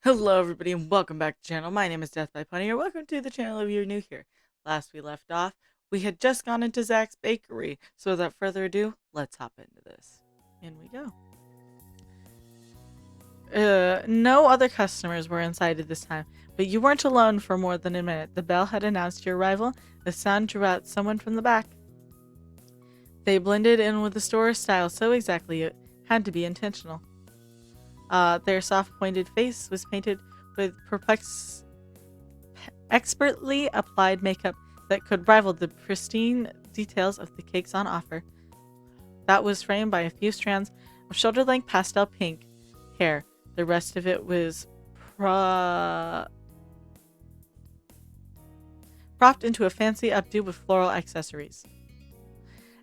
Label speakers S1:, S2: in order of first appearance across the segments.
S1: Hello everybody and welcome back to the channel. My name is Death by Pony, or welcome to the channel if you're new here. Last we left off, we had just gone into Zach's bakery, so without further ado, let's hop into this. In we go. No other customers were inside at this time, but you weren't alone for more than a minute. The bell had announced your arrival. The sound drew out someone from the back. They blended in with the store's style so exactly it had to be intentional. Their soft pointed face was painted with expertly applied makeup that could rival the pristine details of the cakes on offer. That was framed by a few strands of shoulder-length pastel pink hair. The rest of it was propped into a fancy updo with floral accessories.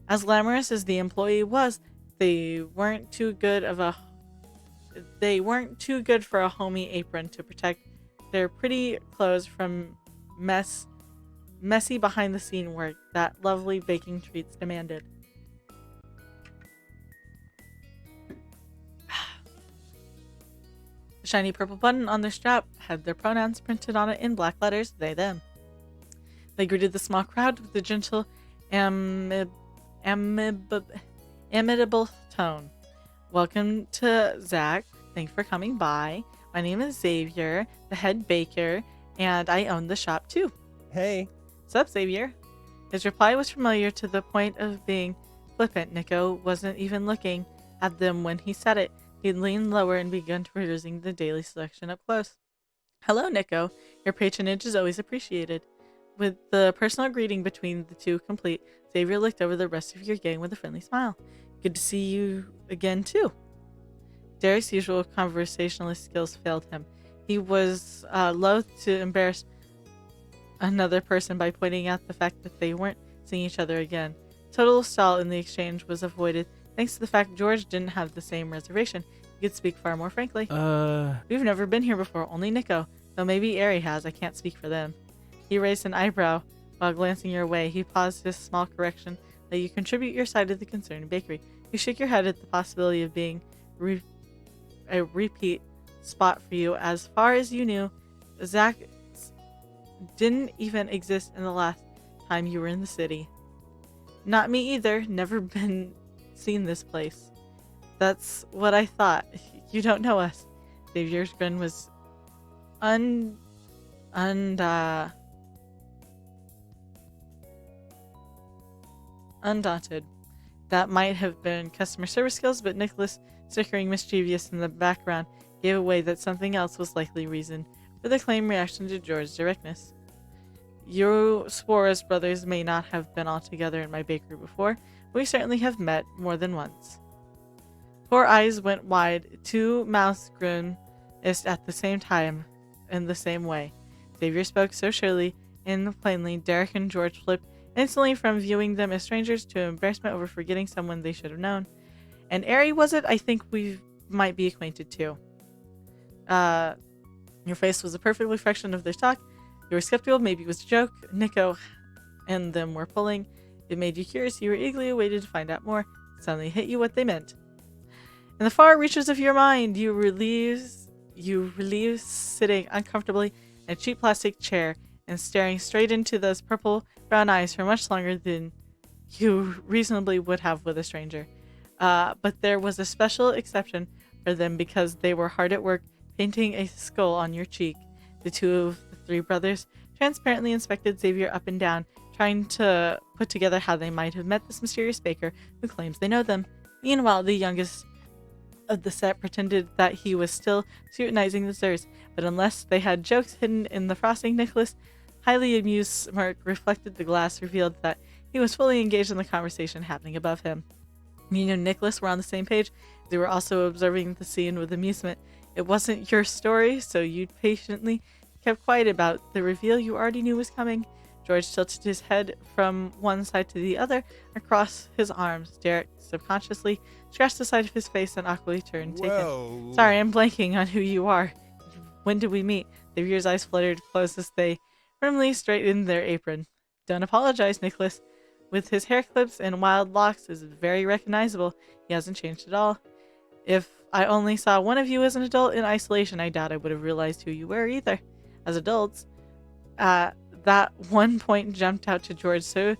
S1: As glamorous as the employee was, they weren't too good for a homey apron to protect their pretty clothes from messy behind-the-scene work that lovely baking treats demanded. The shiny purple button on their strap had their pronouns printed on it in black letters, they, them. They greeted the small crowd with a gentle, imitable tone. Welcome to Zach. Thanks for coming by. My name is Xavier, the head baker, and I own the shop too.
S2: Hey.
S1: Sup, Xavier? His reply was familiar to the point of being flippant. Nico wasn't even looking at them when he said it. He'd leaned lower and begun perusing the daily selection up close. Hello, Nico. Your patronage is always appreciated. With the personal greeting between the two complete, Xavier looked over the rest of your gang with a friendly smile. Good to see you again, too. Derek's usual conversationalist skills failed him. He was loath to embarrass another person by pointing out the fact that they weren't seeing each other again. Total stall in the exchange was avoided thanks to the fact George didn't have the same reservation. He could speak far more frankly. We've never been here before, only Nico. Though maybe Ari has, I can't speak for them. He raised an eyebrow while glancing your way. He paused his small correction that you contribute your side of the concern in bakery. You shook your head at the possibility of being a repeat spot for you. As far as you knew, Zach didn't even exist in the last time you were in the city. Not me either. Never been seen this place. That's what I thought. You don't know us. Xavier's grin was undaunted. That might have been customer service skills, but Nicholas, snickering mischievous in the background, gave away that something else was likely reason for the claimed reaction to George's directness. You Suarez brothers may not have been all together in my bakery before, but we certainly have met more than once. 4 eyes went wide, 2 mouths grimaced at the same time, in the same way. Xavier spoke so surely and plainly, Derek and George flipped instantly from viewing them as strangers to embarrassment over forgetting someone they should have known. And Ari, was it? I think we might be acquainted too. Your face was a perfect reflection of their talk. You were skeptical, maybe it was a joke. Nico and them were pulling. It made you curious. You were eagerly awaited to find out more. It suddenly hit you what they meant. In the far reaches of your mind, you relieved sitting uncomfortably in a cheap plastic chair and staring straight into those purple-brown eyes for much longer than you reasonably would have with a stranger. But there was a special exception for them because they were hard at work painting a skull on your cheek. The 2 of the 3 brothers transparently inspected Xavier up and down, trying to put together how they might have met this mysterious baker who claims they know them. Meanwhile, the youngest of the set pretended that he was still scrutinizing the desserts, but unless they had jokes hidden in the frosting, Nicholas' highly amused smirk reflected the glass revealed that he was fully engaged in the conversation happening above him. You and Nicholas were on the same page. They were also observing the scene with amusement. It wasn't your story, so you patiently kept quiet about the reveal you already knew was coming. George tilted his head from one side to the other across his arms. Derek subconsciously scratched the side of his face and awkwardly turned taken.
S2: Whoa.
S1: Sorry, I'm blanking on who you are. When did we meet? Xavier's eyes fluttered close as they firmly straightened their apron. Don't apologize, Nicholas. With his hair clips and wild locks is very recognizable. He hasn't changed at all. If I only saw one of you as an adult in isolation, I doubt I would have realized who you were either. As adults, that one point jumped out to George so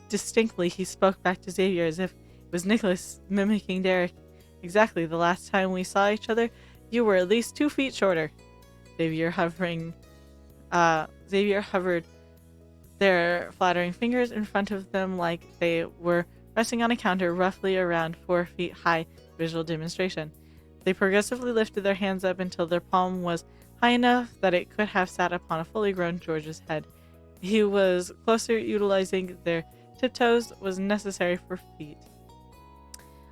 S1: distinctly he spoke back to Xavier as if it was Nicholas mimicking Derek. Exactly, the last time we saw each other, you were at least 2 feet shorter. Xavier hovered their flattering fingers in front of them like they were resting on a counter roughly around 4 feet high. Visual demonstration. They progressively lifted their hands up until their palm was high enough that it could have sat upon a fully grown George's head. He was closer, utilizing their tiptoes was necessary for feet.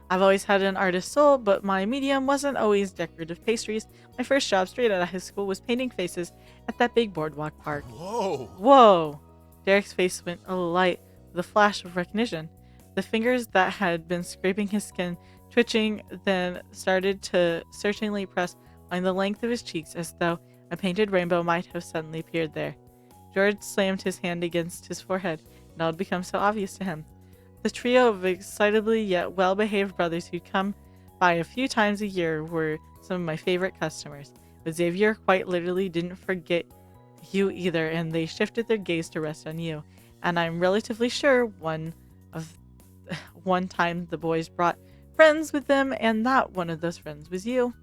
S1: I've always had an artist's soul, but my medium wasn't always decorative pastries. My first job straight out of high school was painting faces at that big boardwalk park.
S2: Whoa!
S1: Whoa! Derek's face went alight with a flash of recognition. The fingers that had been scraping his skin twitching, then started to searchingly press along the length of his cheeks as though a painted rainbow might have suddenly appeared there. George slammed his hand against his forehead, and all had become so obvious to him. The trio of excitably yet well-behaved brothers who'd come by a few times a year were some of my favorite customers, but Xavier quite literally didn't forget you either, and they shifted their gaze to rest on you. And I'm relatively sure one time the boys brought friends with them, and that one of those friends was you.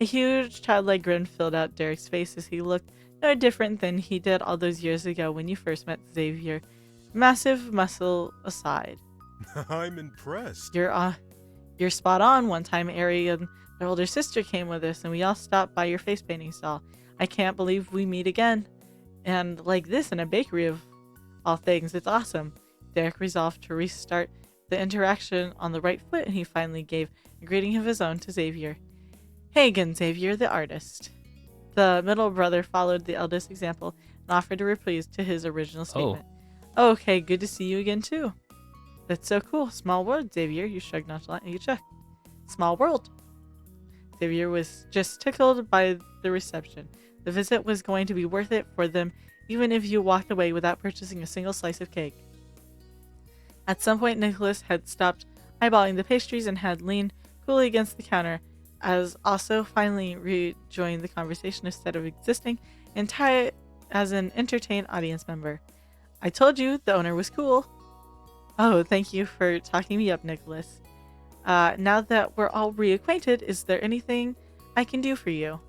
S1: A huge childlike grin filled out Derek's face as he looked no different than he did all those years ago when you first met Xavier. Massive muscle aside.
S2: I'm impressed.
S1: You're spot on. One time Ari and their older sister came with us and we all stopped by your face painting stall. I can't believe we meet again. And like this in a bakery of all things. It's awesome. Derek resolved to restart the interaction on the right foot, and he finally gave a greeting of his own to Xavier. Hey again, Xavier, the artist. The middle brother followed the eldest example and offered a reprise to his original statement. Oh, okay, good to see you again, too. That's so cool. Small world, Xavier. You shrugged nonchalantly. You check. Small world. Xavier was just tickled by the reception. The visit was going to be worth it for them, even if you walked away without purchasing a single slice of cake. At some point, Nicholas had stopped eyeballing the pastries and had leaned coolly against the counter, as also finally rejoined the conversation instead of existing as an entertained audience member. I told you the owner was cool. Oh, thank you for talking me up, Nicholas. Now that we're all reacquainted, is there anything I can do for you?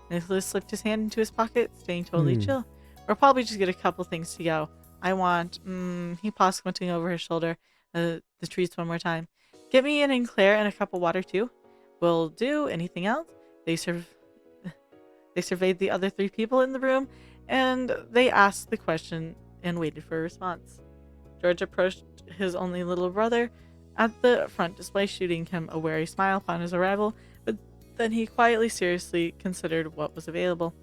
S1: Nicholas slipped his hand into his pocket, staying totally chill. We'll probably just get a couple things to go. I want, he paused, squinting over his shoulder, the treats one more time. Get me an Eclair and a cup of water, too. Will do. Anything else? They surveyed the other 3 people in the room, and they asked the question and waited for a response. George approached his only little brother at the front display, shooting him a wary smile upon his arrival, but then he quietly, seriously considered what was available.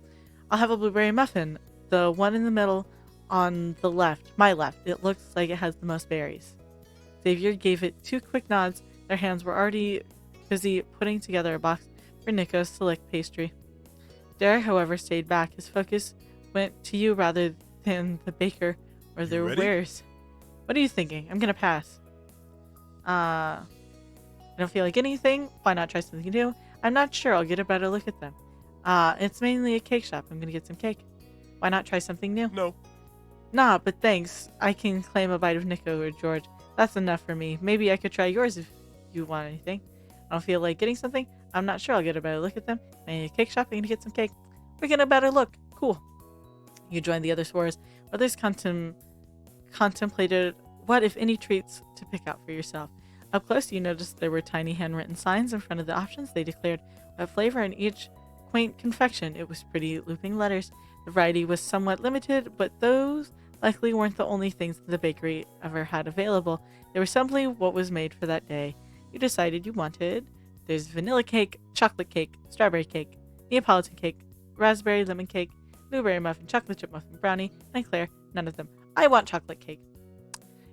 S1: I'll have a blueberry muffin, the one in the middle on the left, my left. It looks like it has the most berries. Xavier gave it 2 quick nods. Their hands were already busy putting together a box for Nico's select pastry. Derek, however, stayed back. His focus went to you rather than the baker or their wares. What are you thinking? I'm gonna pass. I don't feel like anything. Why not try something new? I'm not sure. I'll get a better look at them. It's mainly a cake shop. I'm gonna get some cake. Why not try something new?
S2: No.
S1: Nah, but thanks. I can claim a bite of Nico or George. That's enough for me. Maybe I could try yours if you want anything. I don't feel like getting something. I'm not sure. I'll get a better look at them. Maybe a cake shop. I'm gonna get some cake. We're getting a better look. Cool. You joined the other stores. Others contemplated what, if any, treats to pick out for yourself. Up close, you noticed there were tiny handwritten signs in front of the options. They declared what flavor in each quaint confection. It was pretty looping letters. The variety was somewhat limited, but those likely weren't the only things the bakery ever had available. They were simply what was made for that day. You decided you wanted. There's vanilla cake, chocolate cake, strawberry cake, Neapolitan cake, raspberry lemon cake, blueberry muffin, chocolate chip muffin, brownie, and Eclair. None of them. I want chocolate cake.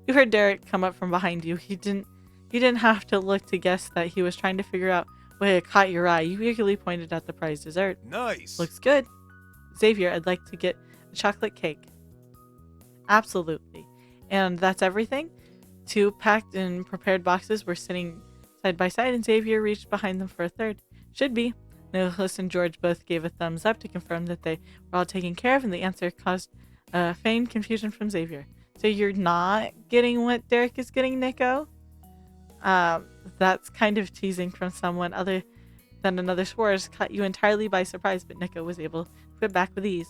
S1: You heard Derek come up from behind you. You didn't have to look to guess that he was trying to figure out what had caught your eye. You eagerly pointed at the prized dessert.
S2: Nice.
S1: Looks good. Xavier, I'd like to get a chocolate cake. Absolutely. And that's everything? 2 packed and prepared boxes were sitting side by side, and Xavier reached behind them for a third. Should be. Nicholas and George both gave a thumbs up to confirm that they were all taken care of, and the answer caused feigned confusion from Xavier. So you're not getting what Derek is getting, Nico? That's kind of teasing from someone other than another Schwartz caught you entirely by surprise, but Nico was able to put back with ease.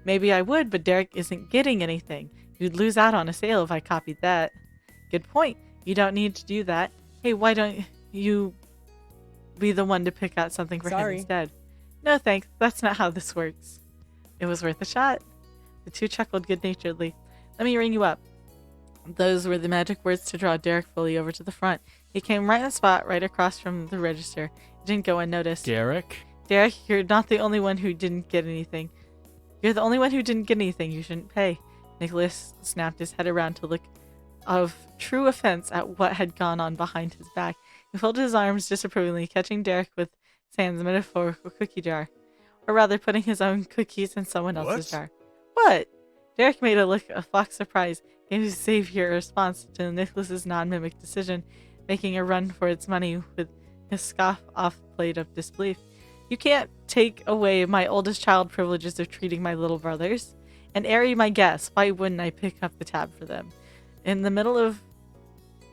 S1: Maybe I would, but Derek isn't getting anything. You'd lose out on a sale if I copied that. Good point. You don't need to do that. Hey, why don't you be the one to pick out something for him instead? No thanks, that's not how this works. It was worth a shot. The two chuckled good-naturedly. Let me ring you up. Those were the magic words to draw Derek fully over to the front. He came right on the spot, right across from the register. It didn't go unnoticed.
S3: Derek,
S1: you're not the only one who didn't get anything. You're the only one who didn't get anything. You shouldn't pay. Nicholas snapped his head around to look of true offense at what had gone on behind his back. He folded his arms disapprovingly, catching Derek with Sam's metaphorical cookie jar. Or rather, putting his own cookies in someone else's jar. What? Derek made a look of mock surprise, gave Xavier a response to Nicholas's non-mimic decision, making a run for its money with his scoff-off plate of disbelief. You can't take away my oldest child privileges of treating my little brothers. And airy my guess, why wouldn't I pick up the tab for them? In the middle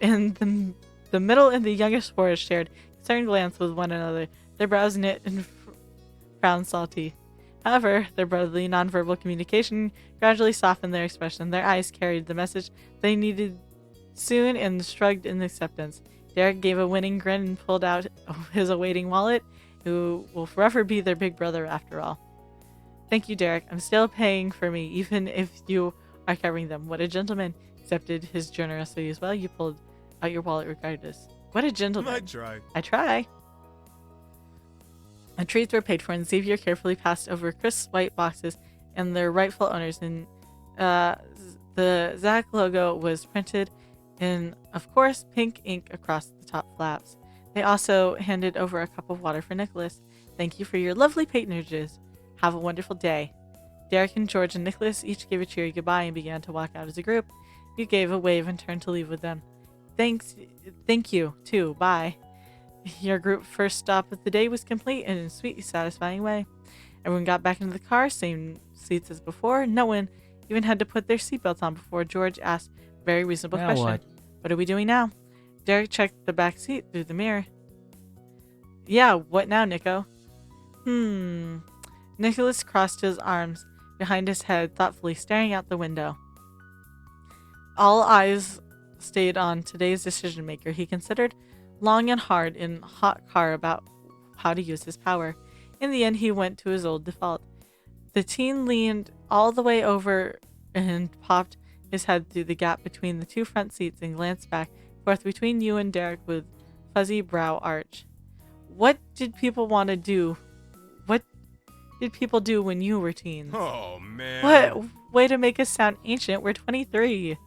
S1: and the youngest Schwartz shared concerned glance with one another, their brows knit and frowned salty. However, their brotherly nonverbal communication gradually softened their expression. Their eyes carried the message they needed soon and shrugged in acceptance. Derek gave a winning grin and pulled out his awaiting wallet, who will forever be their big brother after all. Thank you, Derek. I'm still paying for me, even if you are covering them. What a gentleman. Accepted his generosity as well. You pulled out your wallet regardless. What a gentleman. I try. The treats were paid for, and Xavier carefully passed over crisp white boxes and their rightful owners, and the Zach logo was printed in, of course, pink ink across the top flaps. They also handed over a cup of water for Nicholas. Thank you for your lovely patronages. Have a wonderful day. Derek and George and Nicholas each gave a cheery goodbye and began to walk out as a group. You gave a wave and turned to leave with them. Thank you, too. Bye. Your group first stop of the day was complete in a sweet, satisfying way. Everyone got back into the car, same seats as before. No one even had to put their seatbelts on before George asked a very reasonable question. What are we doing now? Derek checked the back seat through the mirror. Yeah, what now, Nico? Nicholas crossed his arms behind his head, thoughtfully staring out the window. All eyes stayed on today's decision maker. He considered long and hard in hot car about how to use his power. In the end, he went to his old default. The teen leaned all the way over and popped his head through the gap between the two front seats and glanced back forth between you and Derek with fuzzy brow arch. What did people want to do? What did people do when you were teens?
S2: Oh, man.
S1: What way to make us sound ancient. We're 23.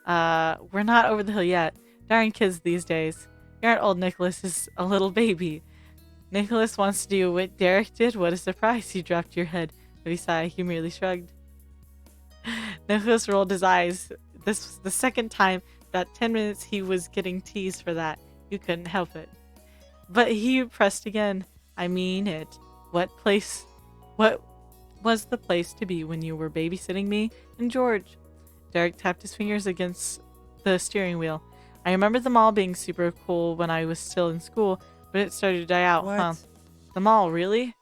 S1: We're not over the hill yet. Darn kids these days. Your old Nicholas is a little baby. Nicholas wants to do what Derek did. What a surprise. You dropped your head. With a sigh, you merely shrugged. Nicholas rolled his eyes. This was the second time that 10 minutes he was getting teased for that. You couldn't help it. But he pressed again. I mean it. What was the place to be when you were babysitting me and George? Derek tapped his fingers against the steering wheel. I remember the mall being super cool when I was still in school, but it started to die out, huh? The mall, really?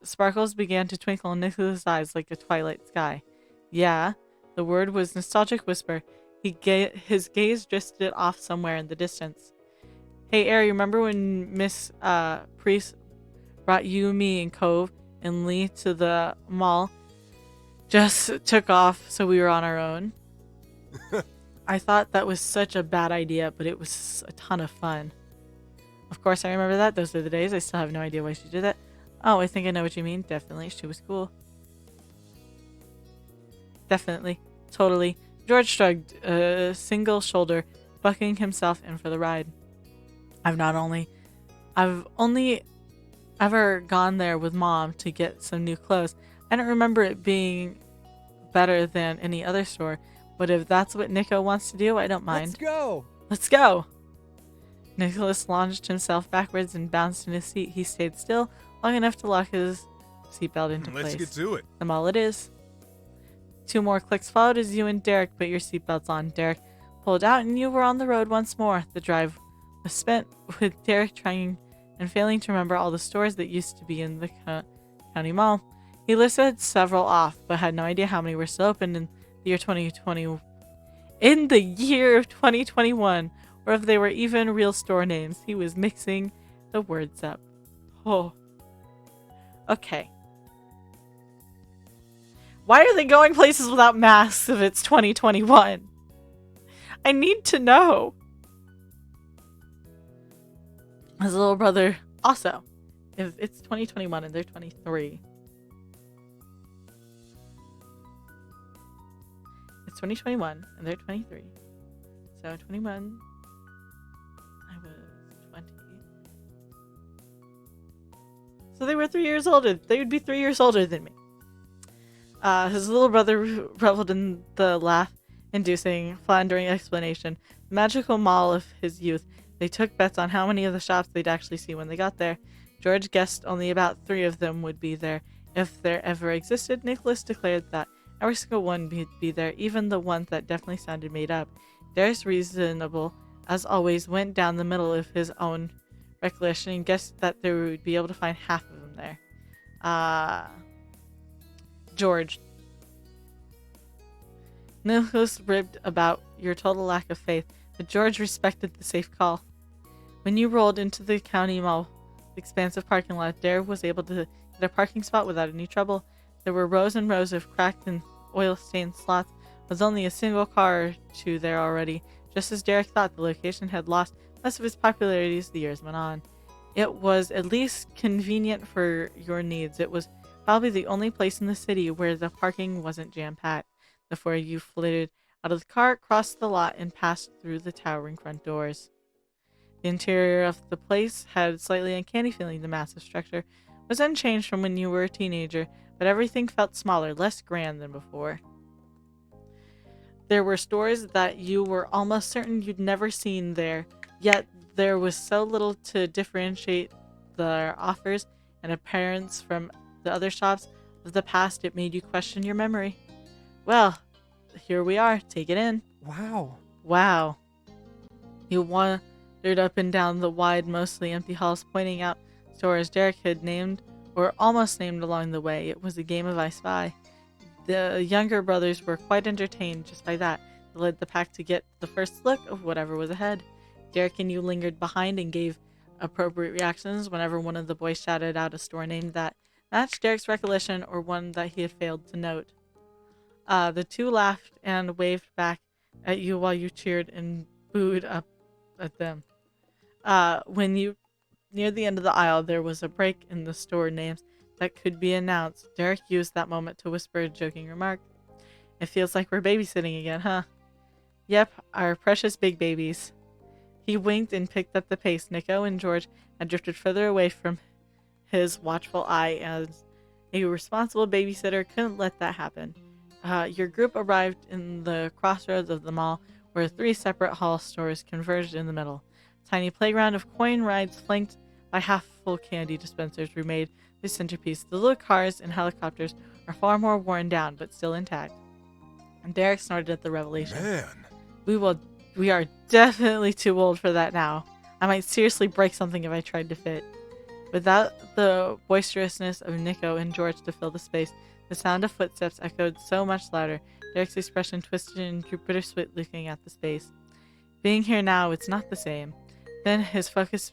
S1: Sparkles began to twinkle in Nicholas' eyes like a twilight sky. Yeah, the word was nostalgic whisper. His gaze drifted off somewhere in the distance. Hey, Ari, remember when Miss Priest brought you, me, and Cove and Lee to the mall? Just took off so we were on our own. I thought that was such a bad idea, but it was a ton of fun. Of course, I remember that. Those are the days. I still have no idea why she did that. Oh, I think I know what you mean. Definitely. She was cool. Definitely. Totally. George shrugged a single shoulder, bucking himself in for the ride. I've only ever gone there with Mom to get some new clothes. I don't remember it being better than any other store, but if that's what Nico wants to do, I don't mind.
S3: Let's go!
S1: Let's go! Nicholas launched himself backwards and bounced in his seat. He stayed still long enough to lock his seatbelt into
S2: Let's
S1: place.
S2: get to it.
S1: And all it is. 2 more clicks followed as you and Derek put your seatbelts on. Derek pulled out and you were on the road once more. The drive was spent with Derek trying and failing to remember all the stores that used to be in the county mall. He listed several off, but had no idea how many were still open in the year 2020. In the year of 2021, or if they were even real store names. He was mixing the words up. Oh. Okay. Why are they going places without masks if it's 2021? I need to know. His little brother, also, if it's 2021 and they're 23. It's 2021 and they're 23. So 21, I was 20. So they were 3 years older. They would be 3 years older than me. His little brother reveled in the laugh-inducing, floundering explanation. The magical mall of his youth. They took bets on how many of the shops they'd actually see when they got there. George guessed only about 3 of them would be there. If there ever existed, Nicholas declared that every single one would be there, even the ones that definitely sounded made up. Derek's reasonable, as always, went down the middle of his own recollection and guessed that they would be able to find half of them there. George. Nicholas ribbed about your total lack of faith, but George respected the safe call. When you rolled into the county mall expansive parking lot, Derek was able to get a parking spot without any trouble. There were rows and rows of cracked and oil-stained slots. Was only a single car or two there already. Just as Derek thought, the location had lost most of its popularity as the years went on. It was at least convenient for your needs. It was probably the only place in the city where the parking wasn't jam-packed. Before you flitted out of the car, crossed the lot, and passed through the towering front doors. The interior of the place had a slightly uncanny feeling. The massive structure was unchanged from when you were a teenager, but everything felt smaller, less grand than before. There were stores that you were almost certain you'd never seen there, yet there was so little to differentiate their offers and appearance from the other shops of the past it made you question your memory. Well, here we are. Take it in. Wow. You wandered up and down the wide, mostly empty halls, pointing out stores Derek had named or almost named along the way. It was a game of I Spy. The younger brothers were quite entertained just by that. They led the pack to get the first look of whatever was ahead. Derek and you lingered behind and gave appropriate reactions whenever one of the boys shouted out a store name that matched Derek's recollection or one that he had failed to note. The two laughed and waved back at you while you cheered and booed up at them. When you near the end of the aisle, there was a break in the store names that could be announced. Derek used that moment to whisper a joking remark. It feels like we're babysitting again, huh? Yep, our precious big babies. He winked and picked up the pace. Nico and George had drifted further away from his watchful eye, as a responsible babysitter couldn't let that happen. Your group arrived in the crossroads of the mall, where 3 separate hall stores converged in the middle. A tiny playground of coin rides flanked by half-full candy dispensers remade the centerpiece. The little cars and helicopters are far more worn down, but still intact. And Derek snorted at the revelation.
S2: Man.
S1: We are definitely too old for that now. I might seriously break something if I tried to fit. Without the boisterousness of Nico and George to fill the space, the sound of footsteps echoed so much louder. Derek's expression twisted and grew bittersweet looking at the space. Being here now, it's not the same. Then his focus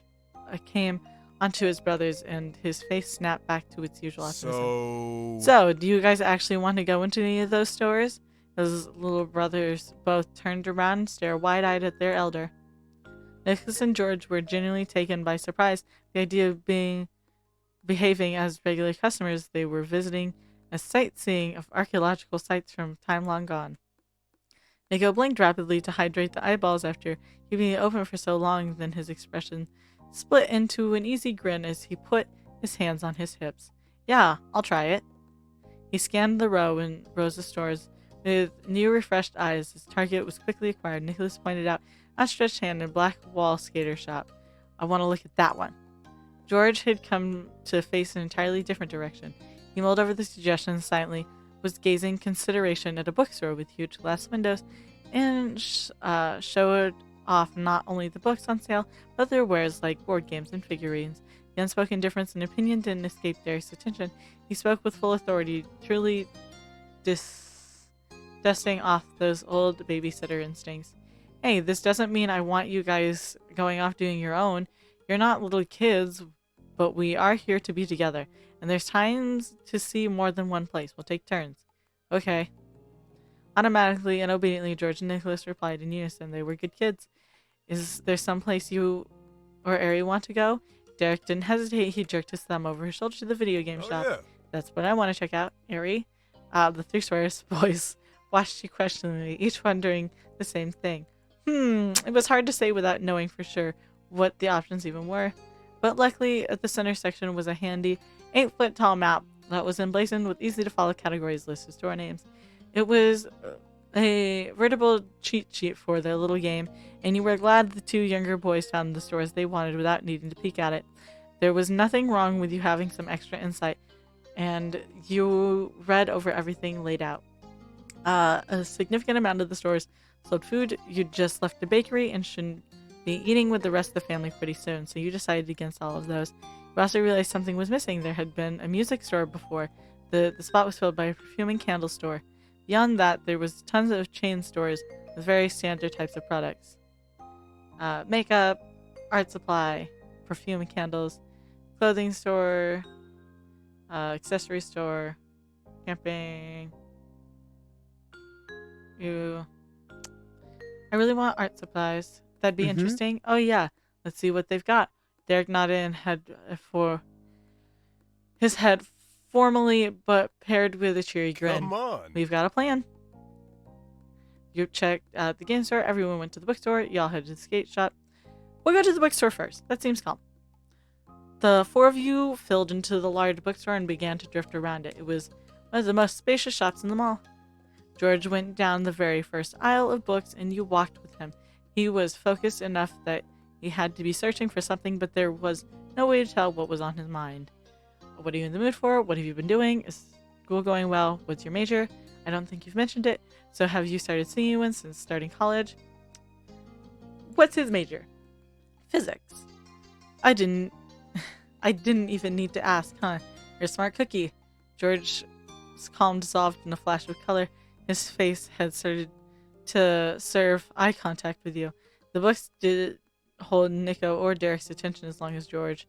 S1: came onto his brothers, and his face snapped back to its usual optimism. So, do you guys actually want to go into any of those stores? His little brothers both turned around and stared wide-eyed at their elder. Nicholas and George were genuinely taken by surprise. The idea of behaving as regular customers, they were visiting a sightseeing of archaeological sites from time long gone. Nico blinked rapidly to hydrate the eyeballs after keeping it open for so long, then his expression split into an easy grin as he put his hands on his hips. Yeah, I'll try it. He scanned the rows of stores with new refreshed eyes. His target was quickly acquired. Nicholas pointed out outstretched hand in black wall skater shop. I want to look at that one. George had come to face an entirely different direction. He mulled over the suggestion silently, was gazing consideration at a bookstore with huge glass windows, and showed off not only the books on sale, but other wares like board games and figurines. The unspoken difference in opinion didn't escape Derek's attention. He spoke with full authority, truly dusting off those old babysitter instincts. Hey, this doesn't mean I want you guys going off doing your own. You're not little kids, but we are here to be together. And there's times to see more than one place. We'll take turns. Okay. Automatically and obediently, George and Nicholas replied in unison. They were good kids. Is there some place you or Ari want to go? Derek didn't hesitate. He jerked his thumb over his shoulder to the video game shop.
S2: Yeah.
S1: That's what I want to check out. Ari? The three Swears boys watched you questioningly, each wondering the same thing. It was hard to say without knowing for sure what the options even were. But luckily, at the center section was a handy 8-foot-tall map that was emblazoned with easy-to-follow categories listed as store names. It was a veritable cheat sheet for their little game, and you were glad the two younger boys found the stores they wanted without needing to peek at it. There was nothing wrong with you having some extra insight, and you read over everything laid out. A significant amount of the stores sold food you'd just left the bakery and shouldn't be eating with the rest of the family pretty soon, so you decided against all of those. You also realized something was missing. There had been a music store before. The spot was filled by a perfume and candle store. Beyond that, there was tons of chain stores with very standard types of products. Makeup, art supply, perfume and candles, clothing store, accessory store, camping. I really want art supplies. That'd be interesting. Oh yeah, let's see what they've got. Derek nodded and had for his head formally, but paired with a cheery grin.
S2: Come on.
S1: We've got a plan. You checked out the game store. Everyone went to the bookstore. Y'all headed to the skate shop. We'll go to the bookstore first. That seems calm. The four of you filled into the large bookstore and began to drift around it. It was one of the most spacious shops in the mall. George went down the very first aisle of books, and you walked with him. He was focused enough that he had to be searching for something, but there was no way to tell what was on his mind. What are you in the mood for? What have you been doing? Is school going well? What's your major? I don't think you've mentioned it. So have you started seeing anyone since starting college? What's his major? Physics. I didn't even need to ask, huh? You're a smart cookie. George's calm dissolved in a flash of color. His face had started to serve eye contact with you. The books didn't hold Nico or Derek's attention as long as George.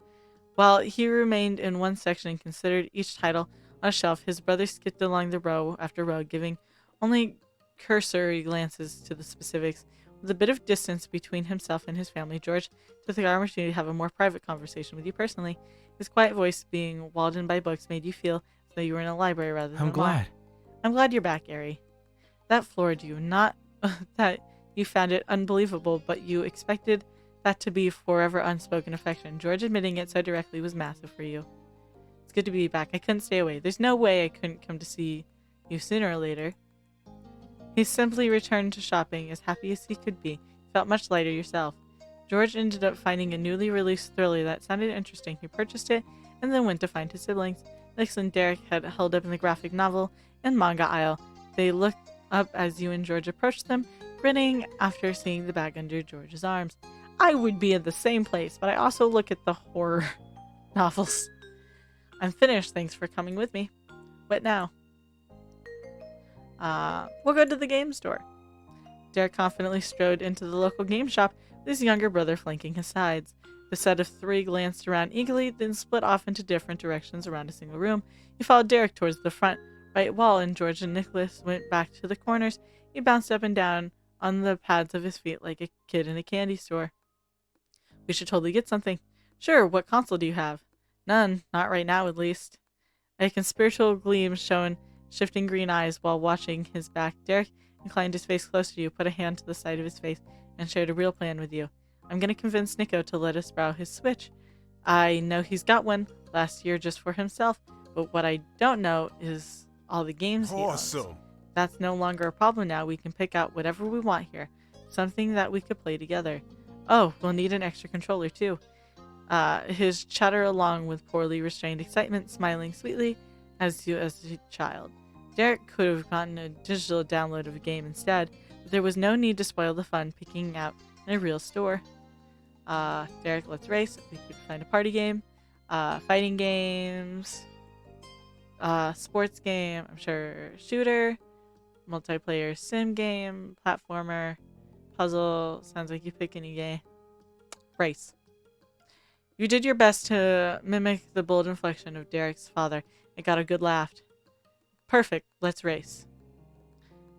S1: While he remained in one section and considered each title on a shelf, his brother skipped along the row after row, giving only cursory glances to the specifics. With a bit of distance between himself and his family, George took the opportunity to have a more private conversation with you personally. His quiet voice, being walled in by books, made you feel as though you were in a library rather than a mall. I'm glad you're back, Ari. That floored you. Not that you found it unbelievable, but you expected that to be forever unspoken affection. George admitting it so directly was massive for you. It's good to be back. I couldn't stay away. There's no way I couldn't come to see you sooner or later. He simply returned to shopping as happy as he could be. He felt much lighter yourself. George ended up finding a newly released thriller that sounded interesting. He purchased it and then went to find his siblings. Nix and Derek had held up in the graphic novel and manga aisle. They looked up as you and George approached them, grinning after seeing the bag under George's arms. I would be in the same place, but I also look at the horror novels. I'm finished. Thanks for coming with me. What now? We'll go to the game store. Derek confidently strode into the local game shop with his younger brother flanking his sides. The set of three glanced around eagerly, then split off into different directions around a single room. You followed Derek towards the front right wall, and George and Nicholas went back to the corners. He bounced up and down on the pads of his feet like a kid in a candy store. We should totally get something. Sure, what console do you have? None, not right now at least. A conspiratorial gleam shone shifting green eyes while watching his back. Derek inclined his face closer to you, put a hand to the side of his face, and shared a real plan with you. I'm going to convince Nico to let us borrow his Switch. I know he's got one last year just for himself, but what I don't know is all the games he owns.
S2: Awesome.
S1: That's no longer a problem now. We can pick out whatever we want here. Something that we could play together. Oh, we'll need an extra controller too. his chatter along with poorly restrained excitement, smiling sweetly as a child. Derek could have gotten a digital download of a game instead, but there was no need to spoil the fun picking out in a real store. Derek, let's race. We could find a party game, fighting games, sports game, I'm sure shooter, multiplayer sim game, platformer, puzzle. Sounds like you pick any game. Race. You did your best to mimic the bold inflection of Derek's father and got a good laugh. Perfect, let's race.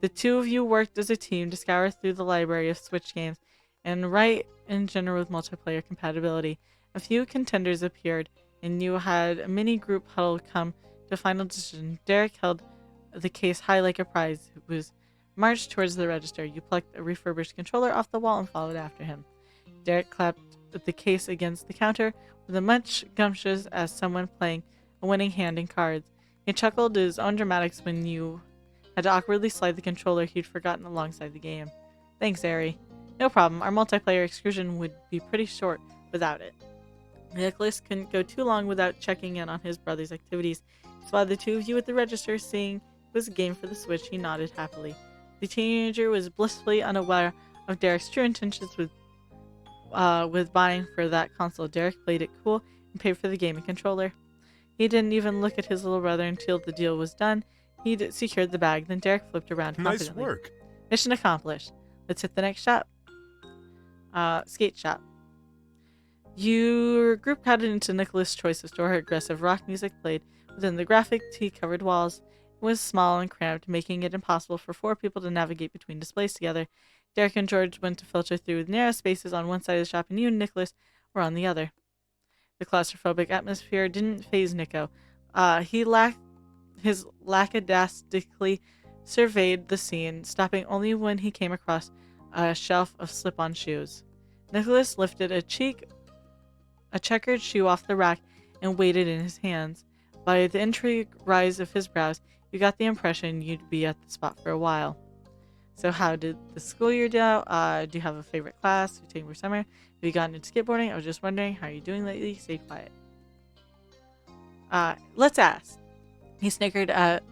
S1: The two of you worked as a team to scour through the library of Switch games and write in general with multiplayer compatibility. A few contenders appeared, and you had a mini group huddle come to a final decision. Derek held the case high like a prize. It was marched towards the register. You plucked a refurbished controller off the wall and followed after him. Derek clapped the case against the counter with as much gumptious as someone playing a winning hand in cards. He chuckled at his own dramatics when you had to awkwardly slide the controller he'd forgotten alongside the game. Thanks, Ari. No problem. Our multiplayer excursion would be pretty short without it. Nicholas couldn't go too long without checking in on his brother's activities. He saw the two of you at the register, seeing it was a game for the Switch. He nodded happily. The teenager was blissfully unaware of Derek's true intentions with buying for that console. Derek played it cool and paid for the game and controller. He didn't even look at his little brother until the deal was done. He'd secured the bag. Then Derek flipped around confidently.
S2: Nice work.
S1: Mission accomplished. Let's hit the next shop. Skate shop. Your group crowded into Nicholas' choice of store. Aggressive rock music played within the graphic tee-covered walls. It was small and cramped, making it impossible for 4 people to navigate between displays together. Derek and George went to filter through narrow spaces on one side of the shop, and you and Nicholas were on the other. The claustrophobic atmosphere didn't faze Nico. His lackadaisically surveyed the scene, stopping only when he came across a shelf of slip-on shoes. Nicholas lifted a checkered shoe off the rack and weighed it in his hands. By the intrigue rise of his brows, you got the impression you'd be at the spot for a while. So how did the school year go? Do you have a favorite class you're taking for summer? Have you gotten into skateboarding? I was just wondering, how are you doing lately? Stay quiet. Let's ask. He snickered at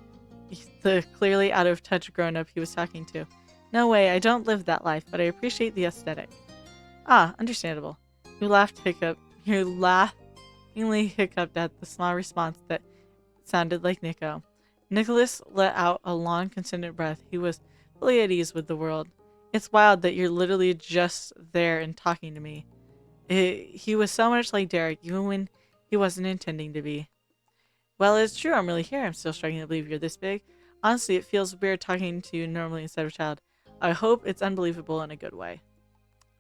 S1: the clearly out-of-touch grown-up he was talking to. No way, I don't live that life, but I appreciate the aesthetic. Understandable. You laughingly hiccuped at the small response that sounded like Nico. Nicholas let out a long, consistent breath. He was fully at ease with the world. It's wild that you're literally just there and talking to me. He was so much like Derek, even when he wasn't intending to be. Well, it's true, I'm really here. I'm still struggling to believe you're this big. Honestly, it feels weird talking to you normally instead of child. I hope it's unbelievable in a good way.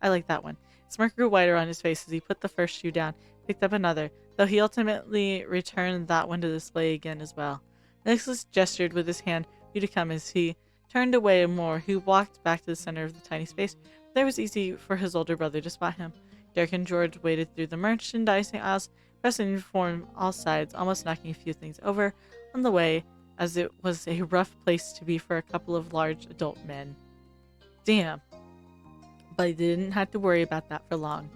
S1: I like that one. Smirk grew wider on his face as he put the first shoe down, picked up another, though he ultimately returned that one to display again as well. Nicholas gestured with his hand for you to come as he turned away more. He walked back to the center of the tiny space. There was easy for his older brother to spot him. Derek and George waded through the merchandising aisles, pressing from all sides, almost knocking a few things over on the way, as it was a rough place to be for a couple of large adult men. Damn. But he didn't have to worry about that for long.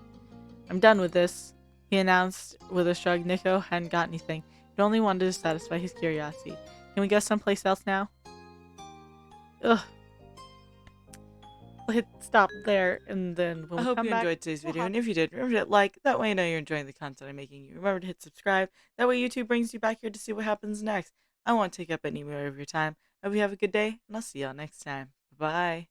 S1: I'm done with this, he announced with a shrug. Nico hadn't got anything. He only wanted to satisfy his curiosity. Can we go someplace else now? Ugh. We'll hit stop there, and then when
S3: I
S1: we
S3: hope
S1: come
S3: you
S1: back,
S3: enjoyed today's video,
S1: we'll
S3: and if you did, remember to like. That way I know you're enjoying the content I'm making you. Remember to hit subscribe. That way YouTube brings you back here to see what happens next. I won't take up any more of your time. I hope you have a good day, and I'll see y'all next time. Bye.